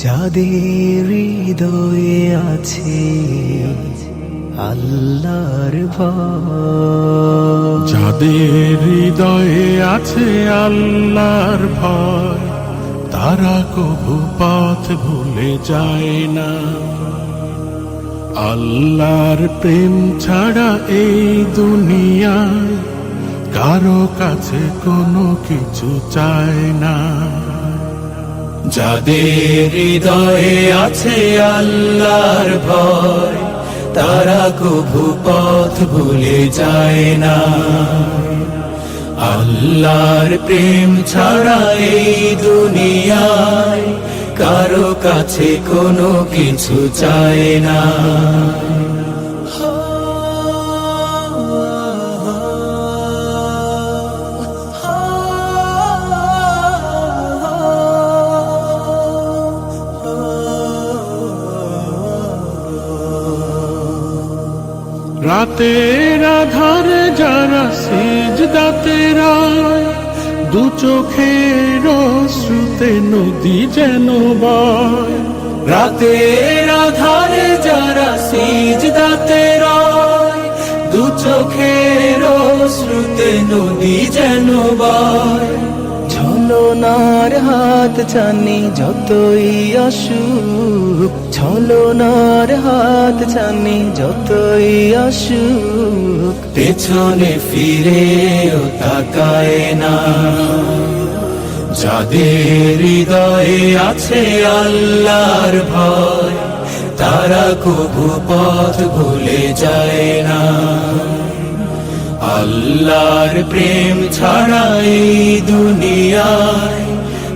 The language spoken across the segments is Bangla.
যাদের হৃদয়ে আছে আল্লাহর ভয়, যাদের হৃদয়ে আছে আল্লাহর ভয়, তারা কভু পথ ভুলে যায় না। আল্লাহর প্রেম ছাড়া এই দুনিয়ায় কারো কাছে কোনো কিছু চায় না। যাদের হৃদয়ে আছে আল্লাহর ভয়, তারা কভু পথ ভুলে যায় না। আল্লাহর প্রেম ছাড়া এই দুনিয়ায় কারো কাছে কোনো কিছু চায় না। রাতের আধারে যারা সিজদাতে রয়, দু চোখের শ্রুতে নদী যেন বয়। রাতের আধারে যারা সিজদাতে রয়, দু চোখের শ্রুতে নদী যেন বয়। ছলনার হাত জানি যতই আসুক, ছলনার হাত জানি যতই আসুক, পেছনে ফিরেও তাকায় না। যাদের হৃদয়ে আছে আল্লাহর ভয়, তারা কভু পথ ভুলে যায় না। আল্লাহর প্রেম ছাড়া এই দুনিয়ায়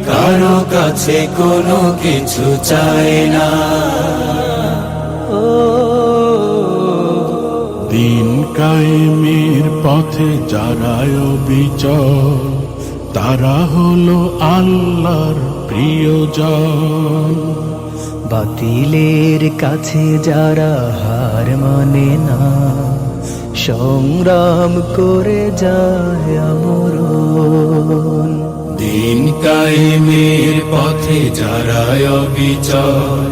কারো কাছে কোনো কিছু চায় না। দিন কায়েমের পথে যারা অবিচল, তারা হলো আল্লাহর প্রিয়জন। বাতিলের কাছে যারা হার মানে না, সংগ্রাম করে যায় আমরণ। দিন কায়েমের পথে যারা অবিচল,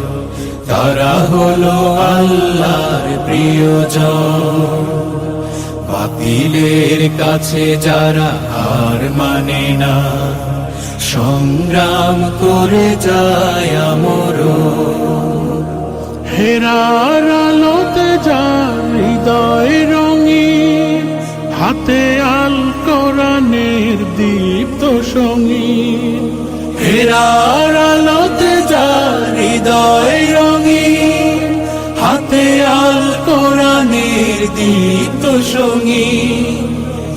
তারা হলো আল্লাহর প্রিয়জন। বাতিলের কাছে যারা হার মানে না, সংগ্রাম করে যায় আমরণ। হেরার আলোতে যার হৃদয় রঙিন, হাতে আল কোরআনের দীপ্ত সঙ্গীন। হেরার আলোতে যার হৃদয় রঙিন, হাতে আল কোরআনের দীপ্ত সঙ্গীন।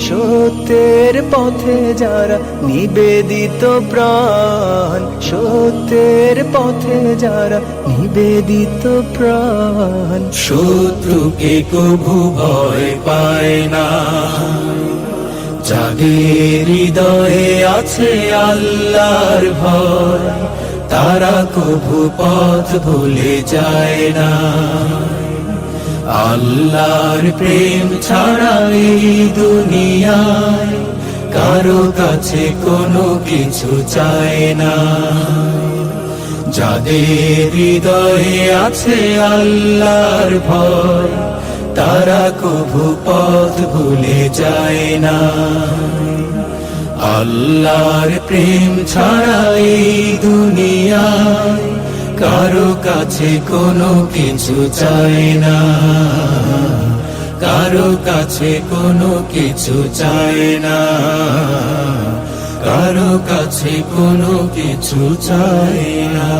সত্যের পথে যারা নিবেদিত প্রাণ, সত্যের পথে যারা নিবেদিত প্রাণ, শত্রুকে কভু ভয় পায় না। যাদের হৃদয়ে আছে আল্লাহর ভয়, তারা কভু পথ ভুলে যায় না। আল্লাহর প্রেম ছাড়া এই দুনিয়ায় কারো কাছে কোনো কিছু চায় না। যাদের হৃদয়ে আছে আল্লাহর ভয়, তারা কভু পথ ভুলে যায় না। আল্লাহর প্রেম ছাড়া এই দুনিয়ায় কারো কাছে কোনো কিছু চায় না। কারো কাছে কোনো কিছু চায় না। কারো কাছে কোনো কিছু চায় না।